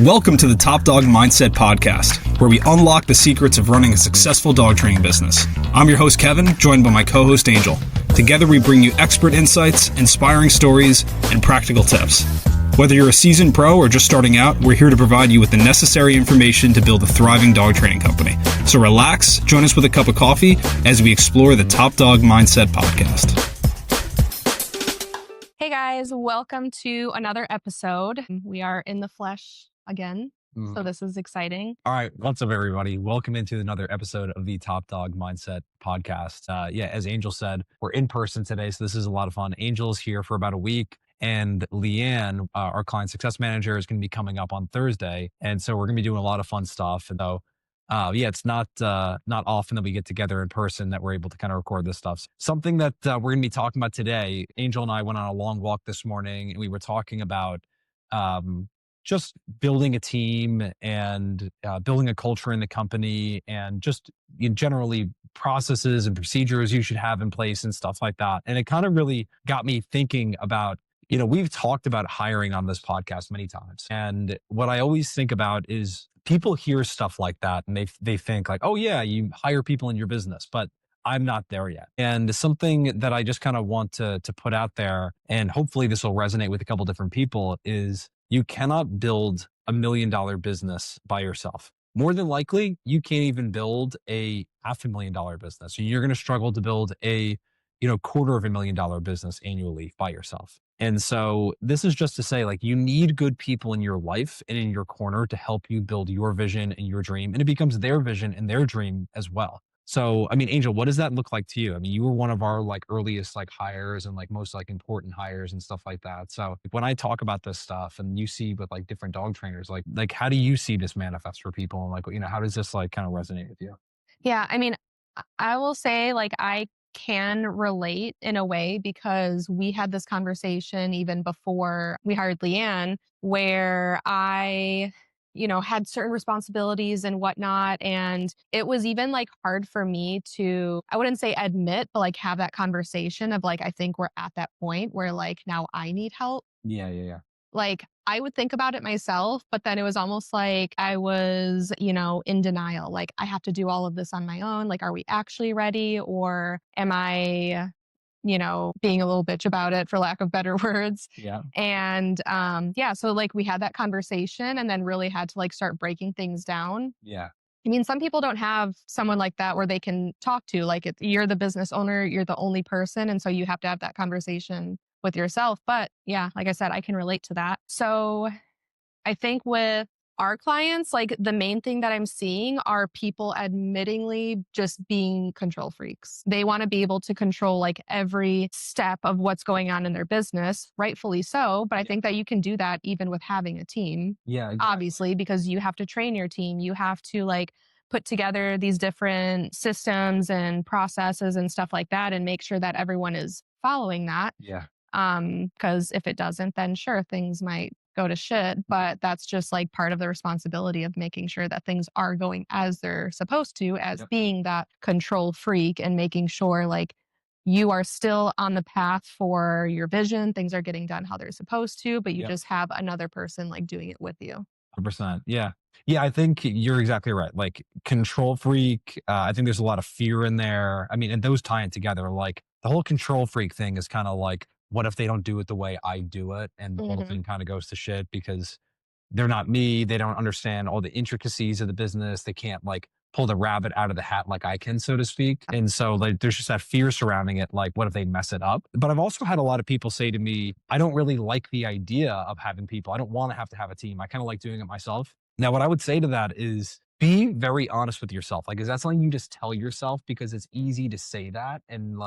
Welcome to the Top Dog Mindset Podcast, where we unlock the secrets of running a successful dog training business. I'm your host, Kevin, joined by my co-host, Angel. Together, we bring you expert insights, inspiring stories, and practical tips. Whether you're a seasoned pro or just starting out, we're here to provide you with the necessary information to build a thriving dog training company. So relax, join us with a cup of coffee as we explore the Top Dog Mindset Podcast. Hey guys, welcome to another episode. We are in the flesh again, so this is exciting. All right, what's up, everybody? Welcome into another episode of the Top Dog Mindset Podcast. As Angel said, we're in person today, so this is a lot of fun. Angel's here for about a week, and Leanne, our client success manager, is going to be coming up on Thursday, and so we're going to be doing a lot of fun stuff. And so, it's not often that we get together in person that we're able to kind of record this stuff. Something that we're going to be talking about today. Angel and I went on a long walk this morning, and we were talking about just building a team and building a culture in the company, and just generally processes and procedures you should have in place and stuff like that. And it kind of really got me thinking about, we've talked about hiring on this podcast many times. And what I always think about is people hear stuff like that and they think like, oh yeah, you hire people in your business, but I'm not there yet. And something that I just kind of want to put out there, and hopefully this will resonate with a couple different people, is you cannot build $1 million business by yourself. More than likely, you can't even build a $500,000 business. You're going to struggle to build a $250,000 business annually by yourself. And so this is just to say, like, you need good people in your life and in your corner to help you build your vision and your dream. And it becomes their vision and their dream as well. So, Angel, what does that look like to you? You were one of our earliest hires and most important hires and stuff like that. So when I talk about this stuff and you see with different dog trainers, how do you see this manifest for people? And how does this kind of resonate with you? Yeah, I will say I can relate in a way, because we had this conversation even before we hired Leanne, where I had certain responsibilities and whatnot. And it was even hard for me to, I wouldn't say admit, but have that conversation of I think we're at that point where now I need help. Yeah. I would think about it myself, but then it was almost like I was, in denial. I have to do all of this on my own. Are we actually ready? Or am I, being a little bitch about it, for lack of better words? Yeah. And so we had that conversation and then really had to start breaking things down. Yeah. Some people don't have someone like that where they can talk to. You're the business owner, you're the only person. And so you have to have that conversation with yourself. But yeah, like I said, I can relate to that. So I think with our clients, the main thing that I'm seeing are people admittingly just being control freaks. They want to be able to control every step of what's going on in their business, rightfully so. But I think that you can do that even with having a team. Yeah, exactly. Obviously, because you have to train your team. You have to put together these different systems and processes and stuff like that, and make sure that everyone is following that. Yeah. Because if it doesn't, then sure, things might go to shit. But that's just part of the responsibility of making sure that things are going as they're supposed to, as being that control freak, and making sure you are still on the path for your vision. Things are getting done how they're supposed to, but you just have another person doing it with you. 100%. Yeah. Yeah, I think you're exactly right. Control freak, I think there's a lot of fear in there. And those tie in together. The whole control freak thing is kind of what if they don't do it the way I do it? And the whole thing kind of goes to shit because they're not me. They don't understand all the intricacies of the business. They can't pull the rabbit out of the hat like I can, so to speak. And so there's just that fear surrounding it. What if they mess it up? But I've also had a lot of people say to me, I don't really like the idea of having people. I don't want to have a team. I kind of like doing it myself. Now, what I would say to that is be very honest with yourself. Is that something you just tell yourself? Because it's easy to say that. And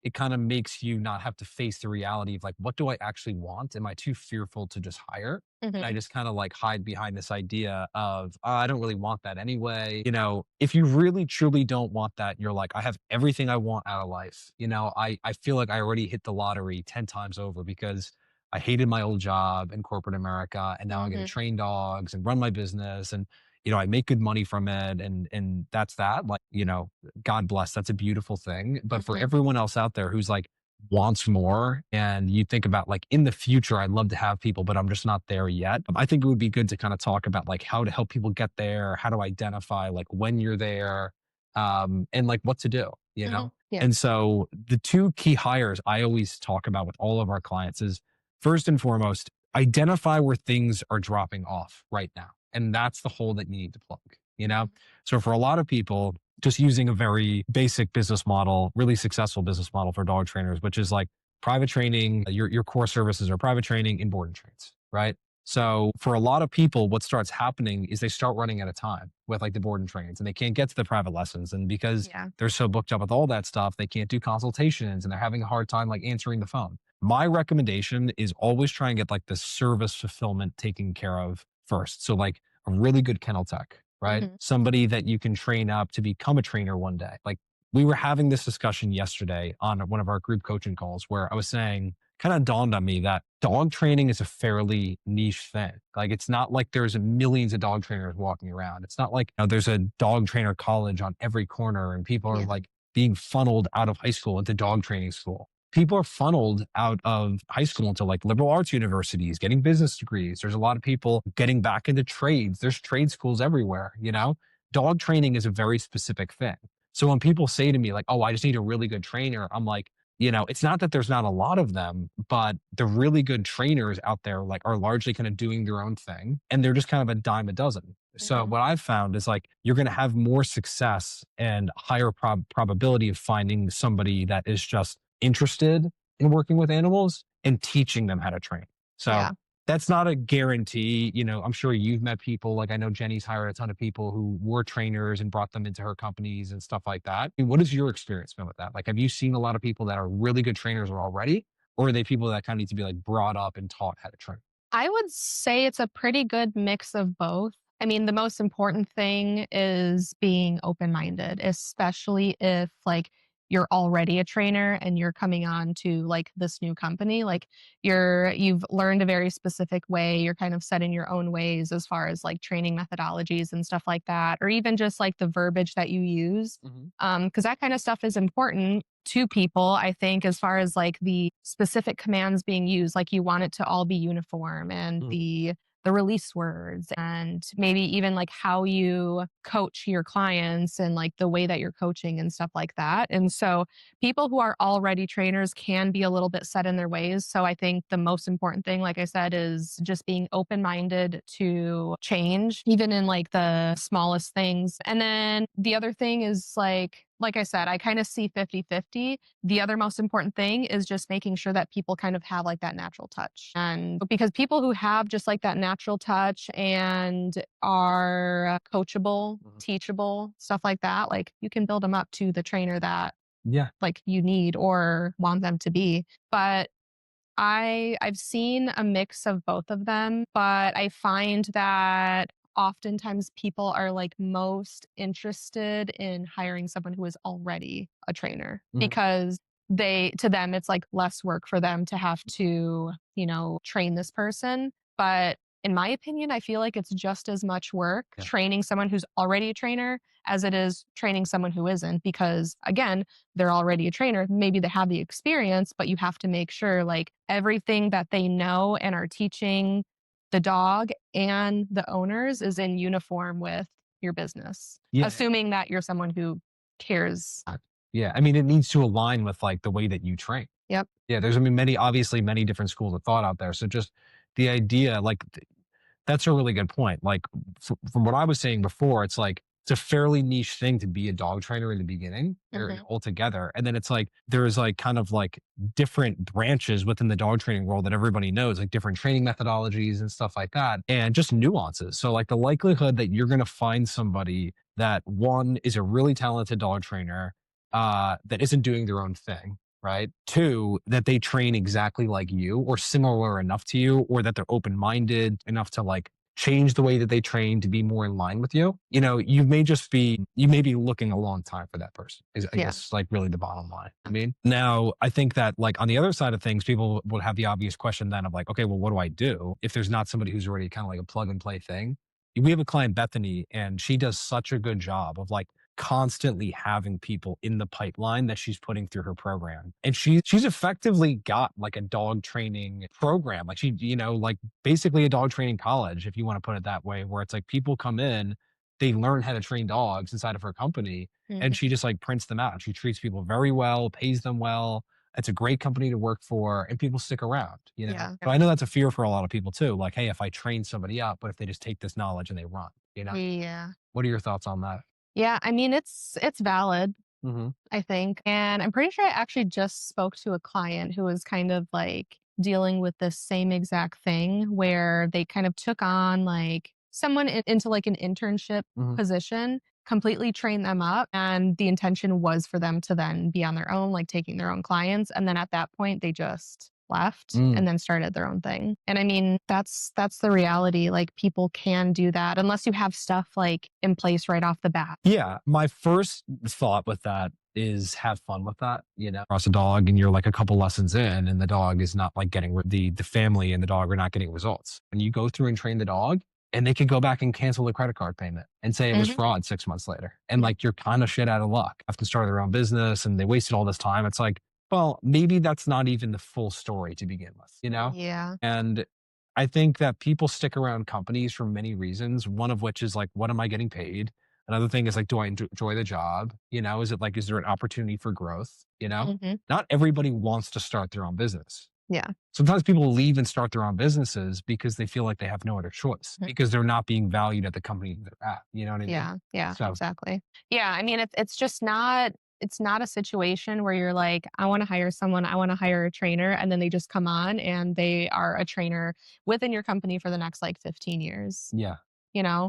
it kind of makes you not have to face the reality of what do I actually want? Am I too fearful to just hire? And I just kind of hide behind this idea of, I don't really want that anyway. If you really truly don't want that, you're I have everything I want out of life. I feel like I already hit the lottery 10 times over because I hated my old job in corporate America. And now I'm going to train dogs and run my business. And I make good money from it. And that's that. God bless. That's a beautiful thing. But for everyone else out there who's wants more, and you think about like in the future, I'd love to have people, but I'm just not there yet. I think it would be good to kind of talk about like how to help people get there, how to identify like when you're there, and like what to do, you know? Yeah. And so the two key hires I always talk about with all of our clients is first and foremost, identify where things are dropping off right now. And that's the hole that you need to plug, you know? So for a lot of people, just using a very basic business model, really successful business model for dog trainers, which is like private training, your core services are private training and board and trains, right? So for a lot of people, what starts happening is they start running out of time with like the board and trains and they can't get to the private lessons. And because Yeah. they're so booked up with all that stuff, they can't do consultations and they're having a hard time like answering the phone. My recommendation is always try and get like the service fulfillment taken care of first. So like a really good kennel tech, right? Somebody that you can train up to become a trainer one day. Like we were having this discussion yesterday on one of our group coaching calls where I was saying, kind of dawned on me that dog training is a fairly niche thing. Like it's not like there's millions of dog trainers walking around. It's not like there's a dog trainer college on every corner and people are like being funneled out of high school into dog training school. People are funneled out of high school into like liberal arts universities, getting business degrees. There's a lot of people getting back into trades. There's trade schools everywhere, you know? Dog training is a very specific thing. So when people say to me like, oh, I just need a really good trainer, I'm like, it's not that there's not a lot of them, but the really good trainers out there like are largely kind of doing their own thing and they're just kind of a dime a dozen. So what I've found is like you're going to have more success and higher probability of finding somebody that is just interested in working with animals and teaching them how to train. So that's not a guarantee. I'm sure you've met people like I know Jenny's hired a ton of people who were trainers and brought them into her companies and stuff like that. I mean, what has your experience been with that? Like, have you seen a lot of people that are really good trainers already, or are they people that kind of need to be like brought up and taught how to train? I would say it's a pretty good mix of both. I mean, the most important thing is being open-minded, especially if like you're already a trainer and you're coming on to like this new company. Like you've learned a very specific way, you're kind of set in your own ways as far as like training methodologies and stuff like that, or even just like the verbiage that you use. Because that kind of stuff is important to people, I think, as far as like the specific commands being used, like you want it to all be uniform and the release words and maybe even like how you coach your clients and like the way that you're coaching and stuff like that. And so people who are already trainers can be a little bit set in their ways. So I think the most important thing, like I said, is just being open-minded to change, even in like the smallest things. And then the other thing is like I said, I kind of see 50-50. The other most important thing is just making sure that people kind of have like that natural touch. And because people who have just like that natural touch and are coachable, teachable, stuff like that, like you can build them up to the trainer that like you need or want them to be. But I've seen a mix of both of them, but I find that oftentimes people are like most interested in hiring someone who is already a trainer because to them it's like less work for them to have to, train this person. But in my opinion, I feel like it's just as much work training someone who's already a trainer as it is training someone who isn't, because again, they're already a trainer. Maybe they have the experience, but you have to make sure like everything that they know and are teaching the dog and the owners is in uniform with your business, assuming that you're someone who cares. Yeah. I mean, it needs to align with like the way that you train. Yep. Yeah. There's, obviously many different schools of thought out there. So just the idea, like, that's a really good point. Like from what I was saying before, it's like, it's a fairly niche thing to be a dog trainer in the beginning altogether. And then it's like, there's like kind of like different branches within the dog training world that everybody knows, like different training methodologies and stuff like that, and just nuances. So like the likelihood that you're going to find somebody that one is a really talented dog trainer that isn't doing their own thing, right? Two, that they train exactly like you or similar enough to you, or that they're open-minded enough to like change the way that they train to be more in line with you. You may be looking a long time for that person is I guess like really the bottom line. I mean, now I think that like on the other side of things, people will have the obvious question then of like, okay, well, what do I do if there's not somebody who's already kind of like a plug and play thing? We have a client, Bethany, and she does such a good job of like constantly having people in the pipeline that she's putting through her program. And she's effectively got like a dog training program. Like like basically a dog training college, if you want to put it that way, where it's like people come in, they learn how to train dogs inside of her company, and Mhm. she just like prints them out. She treats people very well, pays them well. It's a great company to work for, and people stick around. Yeah. But I know that's a fear for a lot of people too. Like, hey, if I train somebody up, but if they just take this knowledge and they run. Yeah. What are your thoughts on that? Yeah, I mean, it's valid, Mm-hmm. I think. And I'm pretty sure I actually just spoke to a client who was kind of like dealing with this same exact thing where they kind of took on like someone into like an internship Mm-hmm. position, completely trained them up. And the intention was for them to then be on their own, like taking their own clients. And then at that point, they just left Mm. and then started their own thing. And I mean, that's the reality. Like people can do that unless you have stuff like in place right off the bat. Yeah. My first thought with that is have fun with that. Cross a dog and you're like a couple lessons in and the dog is not like getting the family and the dog are not getting results. And you go through and train the dog and they could go back and cancel the credit card payment and say it was Mhm. fraud 6 months later. And Yeah. like you're kind of shit out of luck after starting their own business and they wasted all this time. It's like, well, maybe that's not even the full story to begin with. Yeah. And I think that people stick around companies for many reasons, one of which is like, what am I getting paid? Another thing is like, do I enjoy the job? Is there an opportunity for growth? Mhm. Not everybody wants to start their own business. Yeah. Sometimes people leave and start their own businesses because they feel like they have no other choice Mhm. because they're not being valued at the company they're at. You know what I mean? Yeah. Yeah. So, Exactly. Yeah. I mean, it's just not. It's not a situation where you're like, I want to hire someone, I want to hire a trainer, and then they just come on and they are a trainer within your company for the next like 15 years. yeah.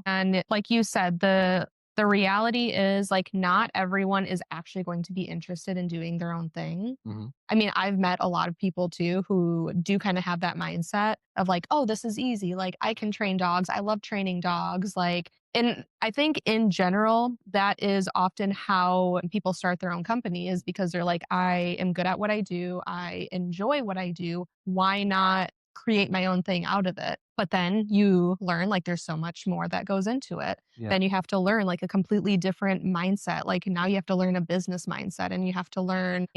And like you said, the reality is like not everyone is actually going to be interested in doing their own thing. Hmm. I mean, I've met a lot of people too who do kind of have that mindset of like, oh, this is easy. Like, I can train dogs. I love training dogs. Like, and I think in general, that is often how people start their own company is because they're like, I am good at what I do. I enjoy what I do. Why not create my own thing out of it? But then you learn like there's so much more that goes into it. Yeah. Then you have to learn like a completely different mindset. Like now you have to learn a business mindset and you have to learn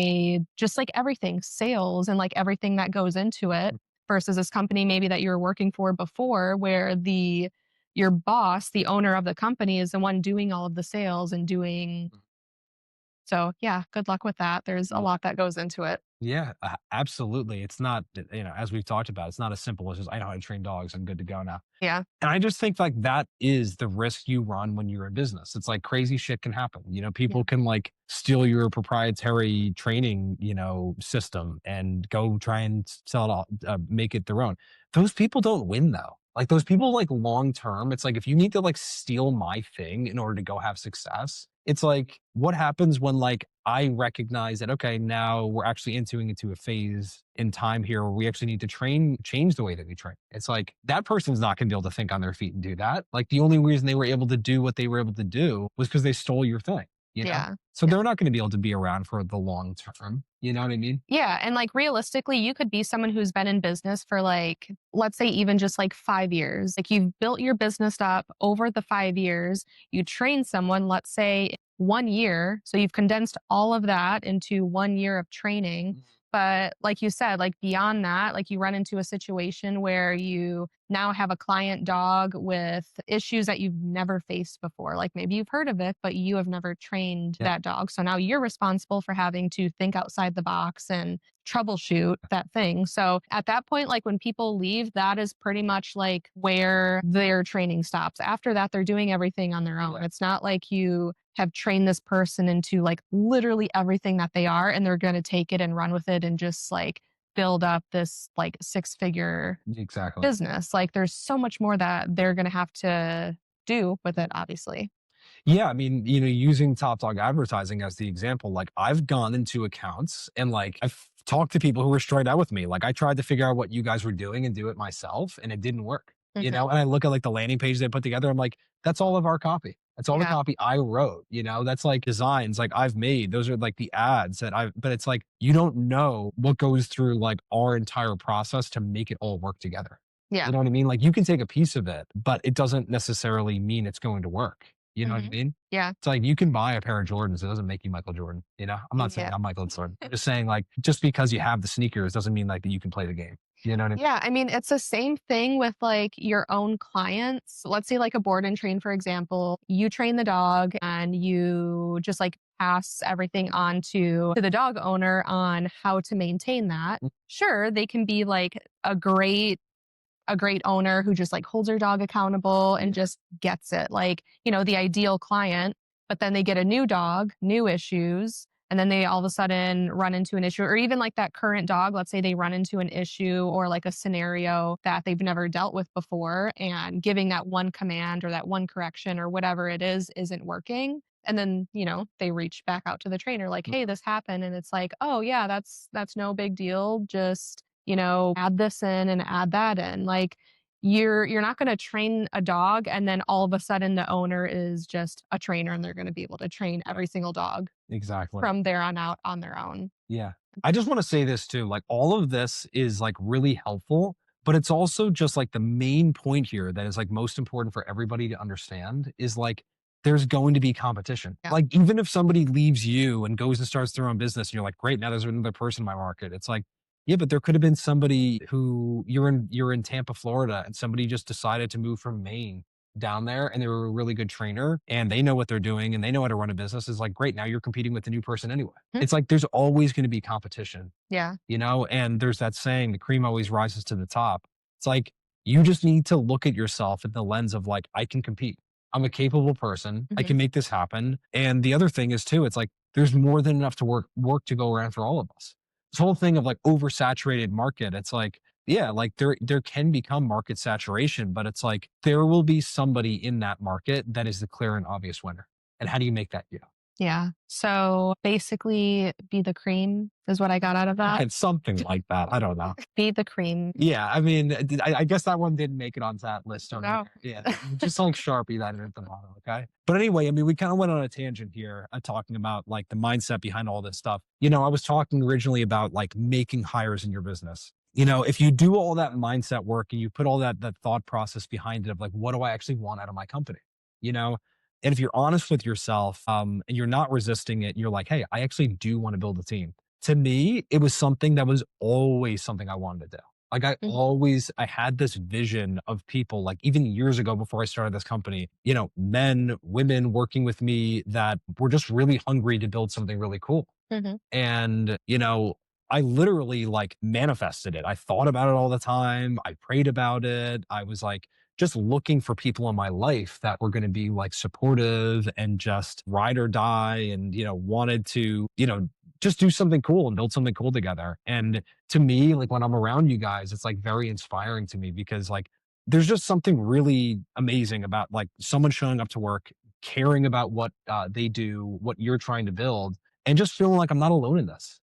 just like everything, sales and like everything that goes into it versus this company maybe that you were working for before where your boss, the owner of the company is the one doing all of the sales and doing so yeah, good luck with that. There's a lot that goes into it. Yeah, absolutely. It's not, as we've talked about, it's not as simple as just, I know how to train dogs. I'm good to go now. Yeah. And I just think like that is the risk you run when you're in business. It's like crazy shit can happen. People can like steal your proprietary training, system and go try and sell it all, make it their own. Those people don't win though. Like those people, like long term, it's like if you need to like steal my thing in order to go have success, it's like what happens when like I recognize that, okay, now we're actually entering into a phase in time here where we actually need to change the way that we train. It's like that person's not going to be able to think on their feet and do that. Like the only reason they were able to do what they were able to do was because they stole your thing. Yeah. So they're not going to be able to be around for the long term. You know what I mean? Yeah. And like realistically, you could be someone who's been in business for like, let's say even just like 5 years. Like you've built your business up over the 5 years. You train someone, let's say 1 year. So you've condensed all of that into 1 year of training. But like you said, like beyond that, like you run into a situation where you now have a client dog with issues that you've never faced before. Like maybe you've heard of it, but you have never trained Yeah. that dog. So now you're responsible for having to think outside the box and troubleshoot that thing. So at that point, like when people leave, that is pretty much like where their training stops. After that, they're doing everything on their own. Yeah. It's not like you have trained this person into like literally everything that they are and they're going to take it and run with it and just like build up this like 6-figure Exactly. business. Like there's so much more that they're going to have to do with it, obviously. Yeah, I mean, using Top Dog advertising as the example, like I've gone into accounts and like I've talked to people who were straight out with me. Like I tried to figure out what you guys were doing and do it myself, and it didn't work. Mhm. And I look at like the landing page they put together. I'm like, that's all of our copy. That's all the Yeah. copy I wrote. That's like designs like I've made. Those are like the ads but it's like you don't know what goes through like our entire process to make it all work together. Yeah. You know what I mean? Like you can take a piece of it, but it doesn't necessarily mean it's going to work. You know what I Mhm. mean? Yeah. It's like you can buy a pair of Jordans. It doesn't make you Michael Jordan. You know, I'm not saying Yeah. I'm Michael Jordan. I'm just saying like just because you have the sneakers doesn't mean like that you can play the game. You know what I mean? Yeah, I mean, it's the same thing with like your own clients. Let's say like a board and train, for example, you train the dog and you just like pass everything on to the dog owner on how to maintain that. Sure, they can be like a great owner who just like holds their dog accountable and just gets it. Like, the ideal client, but then they get a new dog, new issues, and then they all of a sudden run into an issue, or even like that current dog, let's say they run into an issue or like a scenario that they've never dealt with before, and giving that one command or that one correction or whatever it is isn't working. And then, they reach back out to the trainer like, "Hey, this happened." And it's like, "Oh, yeah, that's no big deal. Just, add this in and add that in." Like, you're not going to train a dog and then all of a sudden the owner is just a trainer and they're going to be able to train every single dog Exactly. from there on out on their own. Yeah. I just want to say this too. Like all of this is like really helpful, but it's also just like the main point here that is like most important for everybody to understand is like there's going to be competition. Yeah. Like even if somebody leaves you and goes and starts their own business and you're like, great, now there's another person in my market. It's like, yeah, but there could have been somebody who you're in Tampa, Florida, and somebody just decided to move from Maine down there and they were a really good trainer and they know what they're doing and they know how to run a business. Is like, great, now you're competing with the new person anyway. Hmm. It's like there's always going to be competition, Yeah. and there's that saying, the cream always rises to the top. It's like you just need to look at yourself in the lens of like, I can compete. I'm a capable person. I Mhm. can make this happen. And the other thing is too, it's like there's more than enough to work to go around for all of us. This whole thing of like oversaturated market, it's like, yeah, like there can become market saturation, but it's like there will be somebody in that market that is the clear and obvious winner. And how do you make that you? Yeah. So basically, be the cream is what I got out of that. It's something like that. I don't know. Be the cream. Yeah, I mean, I guess that one didn't make it onto that list over No. there. Yeah, just like Sharpie that in at the bottom, okay? But anyway, I mean, we kind of went on a tangent here, talking about like the mindset behind all this stuff. I was talking originally about like making hires in your business. If you do all that mindset work and you put all that thought process behind it of like, what do I actually want out of my company? You know, and if you're honest with yourself, and you're not resisting it, you're like, hey, I actually do want to build a team. To me, it was something that was always something I wanted to do. Like Mhm. I had this vision of people, like even years ago before I started this company, men, women working with me that were just really hungry to build something really cool. Mhm. And, I literally like manifested it. I thought about it all the time. I prayed about it. I was like just looking for people in my life that were going to be like supportive and just ride or die and, wanted to, just do something cool and build something cool together. And to me, like when I'm around you guys, it's like very inspiring to me because like there's just something really amazing about like someone showing up to work, caring about what they do, what you're trying to build, and just feeling like I'm not alone in this.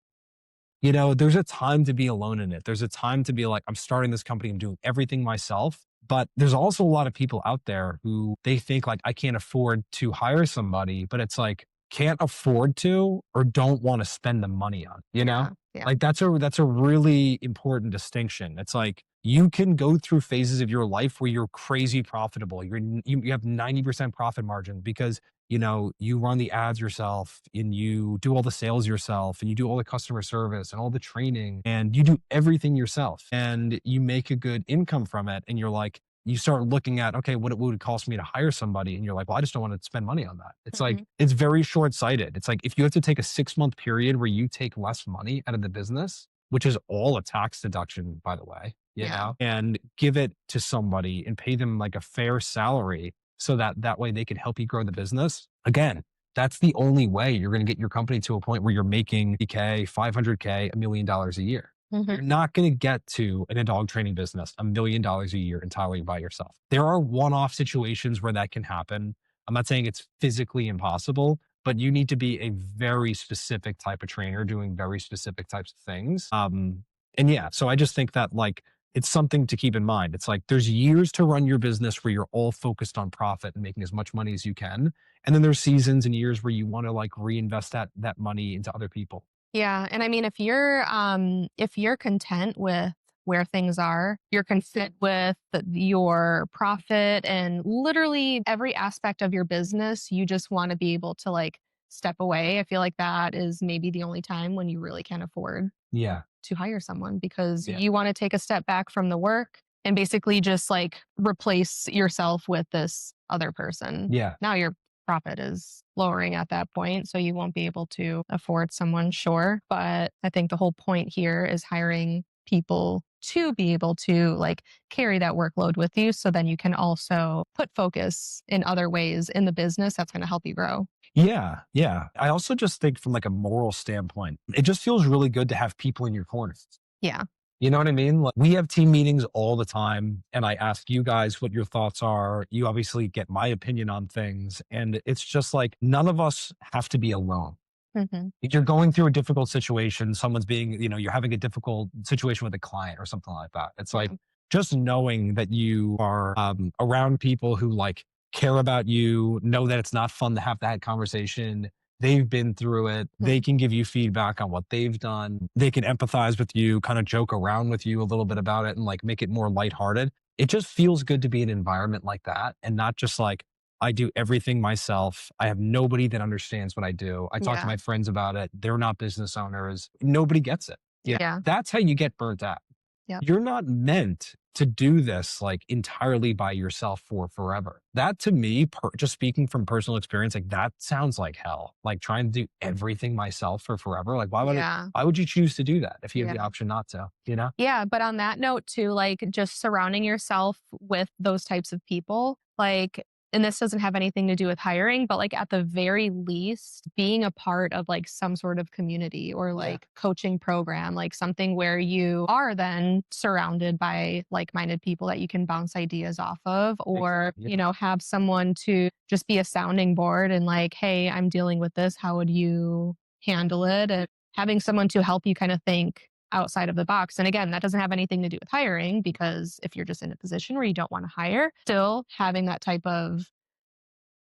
There's a time to be alone in it. There's a time to be like, I'm starting this company, I'm doing everything myself. But there's also a lot of people out there who they think like, I can't afford to hire somebody, but it's like, can't afford to or don't want to spend the money on, Yeah. Yeah. like that's a really important distinction. It's like you can go through phases of your life where you're crazy profitable. You have 90% profit margin because you run the ads yourself and you do all the sales yourself and you do all the customer service and all the training and you do everything yourself and you make a good income from it. And you're like, you start looking at, okay, what it would cost me to hire somebody. And you're like, well, I just don't want to spend money on that. It's like, Mhm. it's very short sighted. It's like, if you have to take a 6-month period where you take less money out of the business, which is all a tax deduction, by the way, Yeah. and give it to somebody and pay them like a fair salary so that way they can help you grow the business. Again, that's the only way you're going to get your company to a point where you're making 50K, 500K, $1 million a year. Mhm. You're not going to get to in a dog training business $1 million a year entirely by yourself. There are one-off situations where that can happen. I'm not saying it's physically impossible, but you need to be a very specific type of trainer doing very specific types of things. And yeah, so I just think that like it's something to keep in mind. It's like there's years to run your business where you're all focused on profit and making as much money as you can. And then there's seasons and years where you want to like reinvest that money into other people. Yeah, and I mean, if you're content with where things are. You're content with your profit and literally every aspect of your business. You just want to be able to like step away. I feel like that is maybe the only time when you really can afford Yeah. to hire someone because Yeah. you want to take a step back from the work and basically just like replace yourself with this other person. Yeah. Now your profit is lowering at that point, so you won't be able to afford someone, sure. But I think the whole point here is hiring people to be able to like carry that workload with you so then you can also put focus in other ways in the business that's going to help you grow. Yeah. Yeah. I also just think from like a moral standpoint, it just feels really good to have people in your corner. Yeah. You know what I mean? Like we have team meetings all the time and I ask you guys what your thoughts are. You obviously get my opinion on things. And it's just like none of us have to be alone. Hmm. If you're going through a difficult situation, someone's being, you're having a difficult situation with a client or something like that. It's Yeah. like just knowing that you are around people who like care about you, know that it's not fun to have that conversation. They've been through it. They can give you feedback on what they've done. They can empathize with you, kind of joke around with you a little bit about it and like make it more lighthearted. It just feels good to be in an environment like that and not just like, I do everything myself. I have nobody that understands what I do. I talk to Yeah. my friends about it. They're not business owners. Nobody gets it. Yeah. That's how you get burnt out. Yep. You're not meant to do this like entirely by yourself for forever. That to me, just speaking from personal experience, like that sounds like hell. Like trying to do everything myself for forever. Like Yeah. why would you choose to do that if you have the Yeah. option not to, you know? Yeah, but on that note too, like just surrounding yourself with those types of people, like, and this doesn't have anything to do with hiring, but like at the very least, being a part of like some sort of community or like coaching program, like something where you are then surrounded by like-minded people that you can bounce ideas off of, or, have someone to just be a sounding board and like, hey, I'm dealing with this. How would you handle it? And having someone to help you kind of think outside of the box. And again, that doesn't have anything to do with hiring because if you're just in a position where you don't want to hire, still having that type of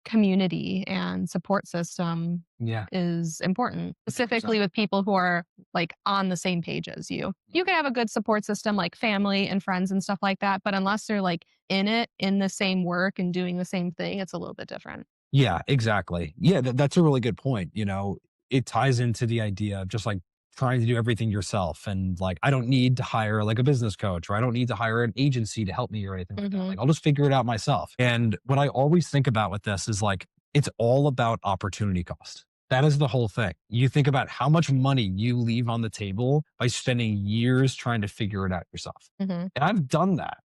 community and support system is important, specifically with people who are like on the same page as you. You can have a good support system like family and friends and stuff like that, but unless they're like in it, in the same work and doing the same thing, it's a little bit different. Yeah, exactly. Yeah, that's a really good point. It ties into the idea of just like trying to do everything yourself. And like, I don't need to hire like a business coach or I don't need to hire an agency to help me or anything like that. Like, I'll just figure it out myself. And what I always think about with this is like, it's all about opportunity cost. That is the whole thing. You think about how much money you leave on the table by spending years trying to figure it out yourself. And I've done that.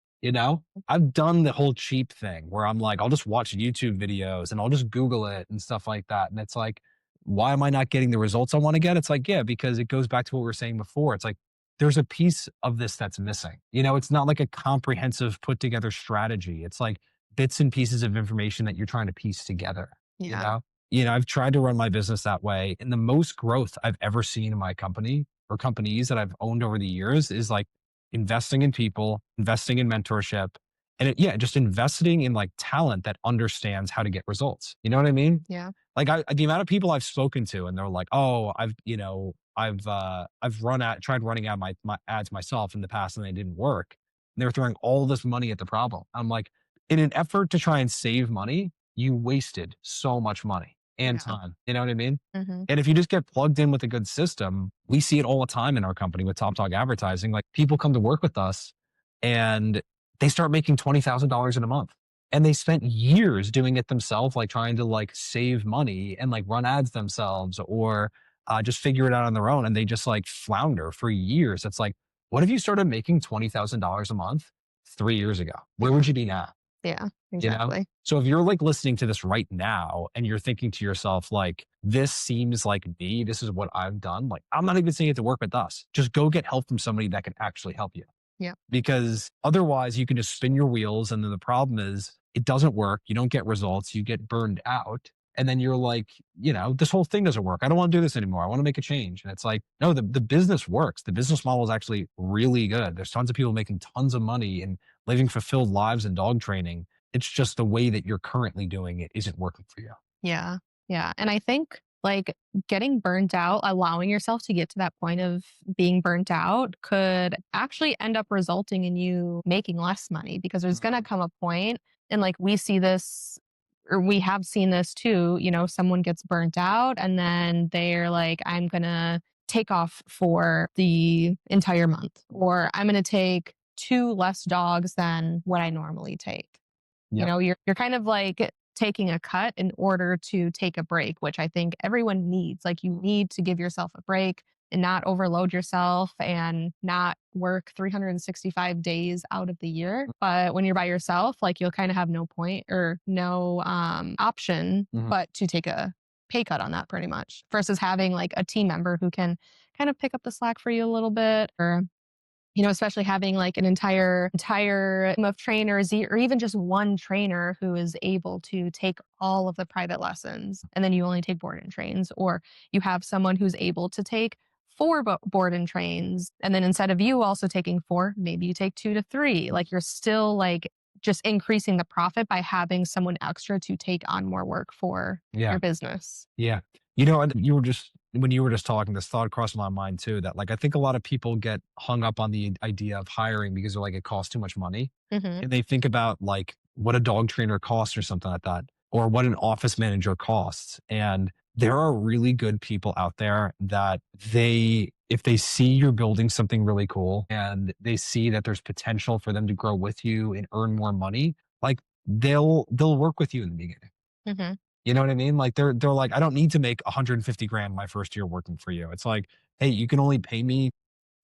I've done the whole cheap thing where I'm like, I'll just watch YouTube videos and I'll just Google it and stuff like that. And it's like, why am I not getting the results I want to get? It's like, yeah, because it goes back to what we were saying before. It's like, there's a piece of this that's missing. It's not like a comprehensive put together strategy. It's like bits and pieces of information that you're trying to piece together. Yeah. I've tried to run my business that way. And the most growth I've ever seen in my company or companies that I've owned over the years is like investing in people, investing in mentorship, and just investing in like talent that understands how to get results. You know what I mean? Yeah. Like the amount of people I've spoken to and they're like, oh, I've tried running out my ads myself in the past and they didn't work. And they're throwing all this money at the problem. I'm like, in an effort to try and save money, you wasted so much money and time. You know what I mean? And if you just get plugged in with a good system, we see it all the time in our company with Top Dog Advertising. Like people come to work with us and they start making $20,000 in a month. And they spent years doing it themselves, like trying to like save money and like run ads themselves or just figure it out on their own. And they just like flounder for years. It's like, what if you started making $20,000 a month 3 years ago? Where would you be now? Yeah, exactly. So if you're like listening to this right now and you're thinking to yourself, like, this seems like me, this is what I've done. Like, I'm not even saying it to work with us. Just go get help from somebody that can actually help you. Yeah. Because otherwise you can just spin your wheels. And then the problem is it doesn't work. You don't get results. You get burned out. And then you're like, this whole thing doesn't work. I don't want to do this anymore. I want to make a change. And it's like, no, the business works. The business model is actually really good. There's tons of people making tons of money and living fulfilled lives in dog training. It's just the way that you're currently doing it isn't working for you. Yeah. Yeah. And I think Like getting burnt out, allowing yourself to get to that point of being burnt out could actually end up resulting in you making less money because there's going to come a point, and like we see this or we have seen this too, someone gets burnt out and then they're like, I'm going to take off for the entire month, or I'm going to take two less dogs than what I normally take. Yep. You're kind of like taking a cut in order to take a break, which I think everyone needs. Like you need to give yourself a break and not overload yourself and not work 365 days out of the year. But when you're by yourself, like you'll kind of have no point or no option but to take a pay cut on that pretty much versus having like a team member who can kind of pick up the slack for you a little bit, or especially having like an entire team of trainers or even just one trainer who is able to take all of the private lessons and then you only take board and trains, or you have someone who's able to take four board and trains. And then instead of you also taking four, maybe you take 2 to 3. Like you're still like just increasing the profit by having someone extra to take on more work for your business. Yeah. And when you were just talking, this thought crossed my mind too, that like, I think a lot of people get hung up on the idea of hiring because they're like, it costs too much money. And they think about like what a dog trainer costs or something like that, or what an office manager costs. And there are really good people out there that if they see you're building something really cool and they see that there's potential for them to grow with you and earn more money, like they'll work with you in the beginning. You know what I mean? Like they're like, I don't need to make 150 grand my first year working for you. It's like, hey, you can only pay me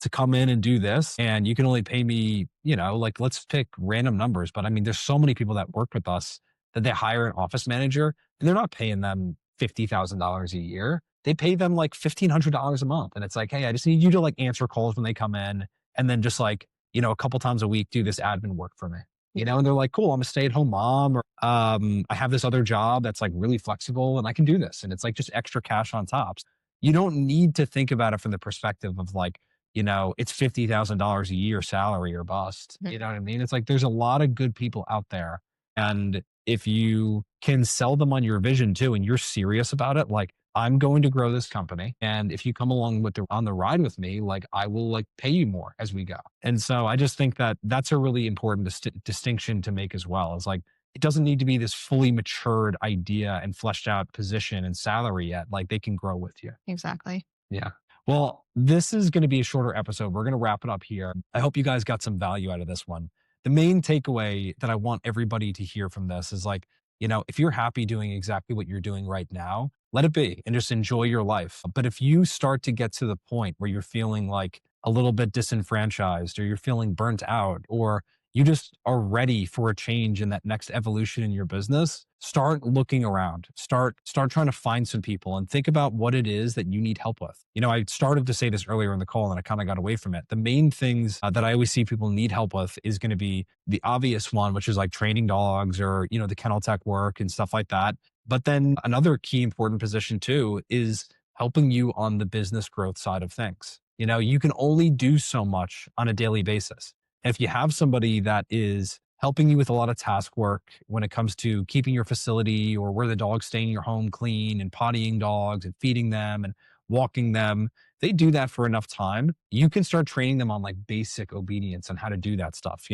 to come in and do this. And you can only pay me, like let's pick random numbers. But I mean, there's so many people that work with us that they hire an office manager and they're not paying them $50,000 a year. They pay them like $1,500 a month. And it's like, hey, I just need you to like answer calls when they come in. And then just like, a couple times a week, do this admin work for me. And they're like, cool, I'm a stay-at-home mom, or I have this other job that's like really flexible and I can do this. And it's like just extra cash on top. You don't need to think about it from the perspective of like, it's $50,000 a year salary or bust. You know what I mean? It's like, there's a lot of good people out there. And if you can sell them on your vision too, and you're serious about it, like I'm going to grow this company. And if you come along on the ride with me, like I will like pay you more as we go. And so I just think that that's a really important distinction to make as well. It's like, it doesn't need to be this fully matured idea and fleshed out position and salary yet. Like they can grow with you. Exactly. Yeah. Well, this is going to be a shorter episode. We're going to wrap it up here. I hope you guys got some value out of this one. The main takeaway that I want everybody to hear from this is like, if you're happy doing exactly what you're doing right now, let it be and just enjoy your life. But if you start to get to the point where you're feeling like a little bit disenfranchised, or you're feeling burnt out, or you just are ready for a change in that next evolution in your business, start looking around, start trying to find some people and think about what it is that you need help with. I started to say this earlier in the call and I kind of got away from it. The main things that I always see people need help with is going to be the obvious one, which is like training dogs or, the kennel tech work and stuff like that. But then another key important position too is helping you on the business growth side of things. You can only do so much on a daily basis. If you have somebody that is helping you with a lot of task work when it comes to keeping your facility or where the dogs stay in your home clean and pottying dogs and feeding them and walking them, they do that for enough time, you can start training them on like basic obedience and how to do that stuff,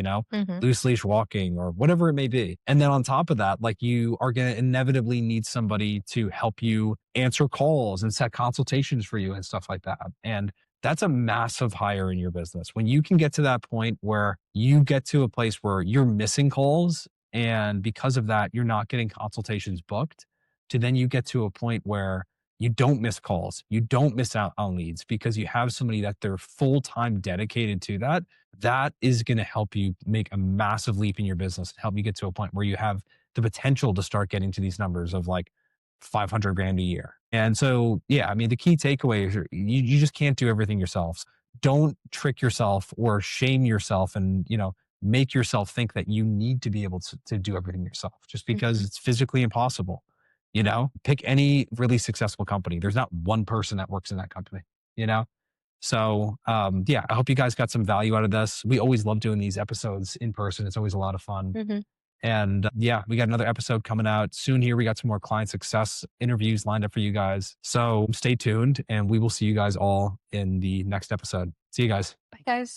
loose leash walking or whatever it may be. And then on top of that, like you are going to inevitably need somebody to help you answer calls and set consultations for you and stuff like that. And that's a massive hire in your business. When you can get to that point where you get to a place where you're missing calls, and because of that, you're not getting consultations booked, to then you get to a point where you don't miss calls, you don't miss out on leads because you have somebody that they're full-time dedicated to that. That is going to help you make a massive leap in your business and help you get to a point where you have the potential to start getting to these numbers of like 500 grand a year. And so, yeah, I mean, the key takeaway is you just can't do everything yourselves. Don't trick yourself or shame yourself and, make yourself think that you need to be able to do everything yourself just because it's physically impossible. Pick any really successful company. There's not one person that works in that company, So, yeah, I hope you guys got some value out of this. We always love doing these episodes in person. It's always a lot of fun. And yeah, we got another episode coming out soon here. We got some more client success interviews lined up for you guys. So stay tuned and we will see you guys all in the next episode. See you guys. Bye, guys.